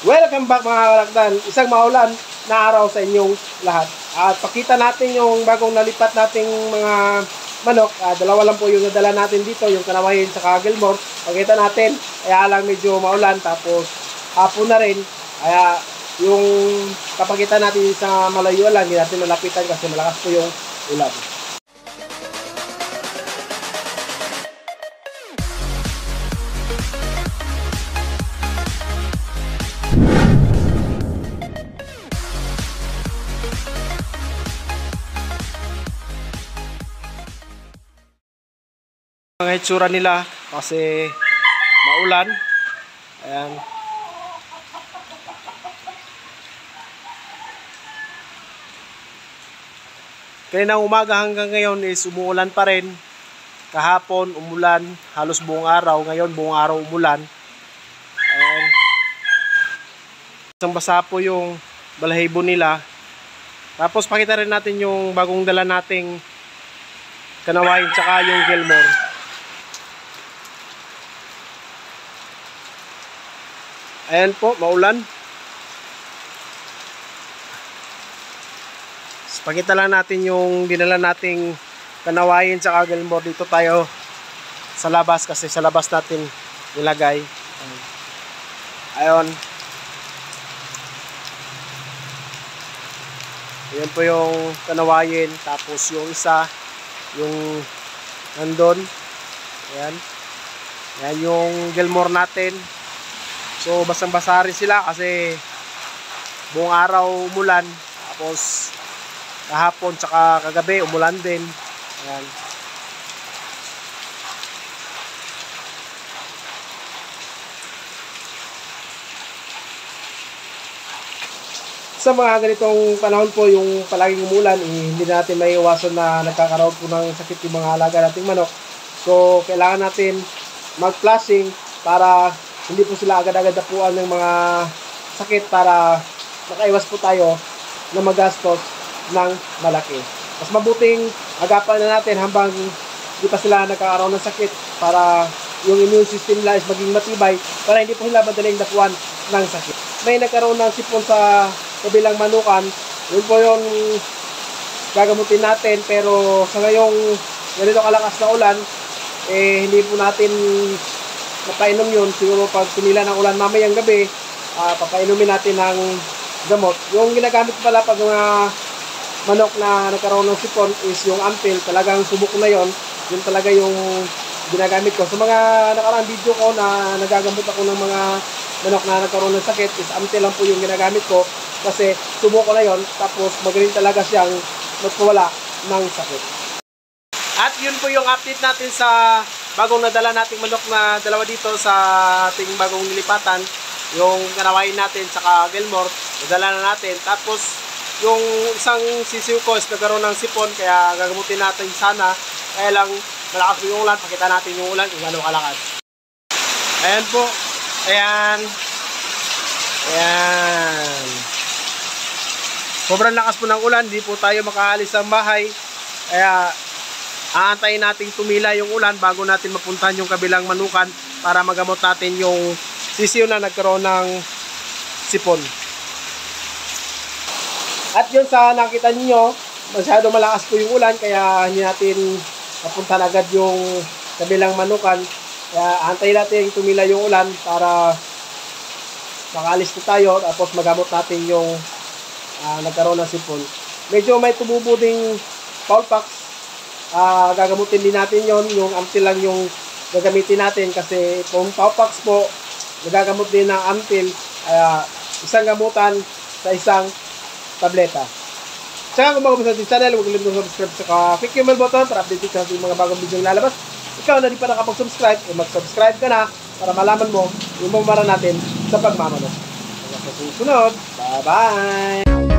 Welcome back mga kalakdan. Isang maulan na araw sa inyong lahat. At pakita natin yung bagong nalipat nating mga manok. Dalawa lang po yung nadala natin dito, yung Kanawain sa Gilmore. Pakita natin, kaya lang medyo maulan, tapos hapon na rin. Kaya yung kapakita natin sa malayo lang, hindi natin malapitan kasi malakas po yung ulan. Mga itsura nila kasi maulan. Ayan. Kaninang umaga hanggang ngayon is umuulan pa rin. Kahapon umulan, halos buong araw. Ngayon buong araw umulan. Ayan. Isang basa po yung balahibo nila. Tapos pakita rin natin yung bagong dala nating Kanawain tsaka yung Gilmore. Ayan po, maulan. Pakita lang natin yung dinala nating Kanawain sa Gilmore. Dito tayo sa labas kasi sa labas natin nilagay. Ayan. Ayan po yung Kanawain. Tapos yung isa, yung nandun. Ayan. Ayan yung Gilmore natin. So basang-basa rin sila kasi buong araw umulan, tapos kahapon tsaka kagabi umulan din. Ayan. Sa mga ganitong panahon po, yung palaging umulan, hindi natin may iwasan na nagkakaroon po ng sakit yung mga alaga nating manok. So kailangan natin mag-flushing para hindi po sila agad-agad napuan ng mga sakit, para makaiwas po tayo na magastos ng malaki. Mas mabuting agapan na natin habang hindi pa sila nagkakaroon ng sakit para yung immune system nila is maging matibay, para hindi po sila madaling napuan ng sakit. May nagkaroon ng sipon sa kabilang manukan, yun po yung gagamutin natin, pero sa ngayong ganito kalakas na ulan, hindi po natin napainom yun. Siguro pag tumila ng ulan mamayang gabi, papainumin natin ng gamot. Yung ginagamit pala pag mga manok na nagkaroon ng sipon is yung Ampil. Talagang subok na yon. Yun talaga yung ginagamit ko. Sa mga nakaraang video ko na nagagamot ako ng mga manok na nagkaroon ng sakit, is Ampil lang po yung ginagamit ko kasi subok ko na yon. Tapos magaling talaga siyang magpawala ng sakit. At yun po yung update natin sa bagong nadala nating manok na dalawa dito sa ating bagong nilipatan. Yung Kanawain natin saka Gilmore, nadala na natin. Tapos yung isang sisiw ko is nagkaroon ng sipon, kaya gagamutin natin sana. Kaya lang malakas yung ulan, pakita natin yung ulan kung gano'ng kalakas. Ayan po. Ayan. Ayan. Sobrang lakas po ng ulan, hindi po tayo makaalis sa bahay. Kaya aantayin nating tumila yung ulan bago natin mapuntahan yung kabilang manukan para magamot natin yung sisiyo na nagkaroon ng sipon. At yun, sa nakita niyo, masyado malakas po yung ulan, kaya hindi natin mapuntahan agad yung kabilang manukan. Kaya aantayin natin tumila yung ulan para makaalis na tayo, tapos magamot natin yung nagkaroon ng sipon. Medyo may tumubo ding foul pox. Gagamutin din natin yon. Yung Ampil lang yung gagamitin natin kasi kung Paupax po nagagamot din ng Ampil, isang gamutan sa isang tableta. Tsaka kung bago mo sa ating channel, huwag kalimutan subscribe sa click yung bell button para update ka sa mga bagong video na lalabas. Ikaw na di pa nakapag-subscribe, mag-subscribe ka na para malaman mo yung mamara natin sa pagmamanok. Hanggang sa susunod, bye bye!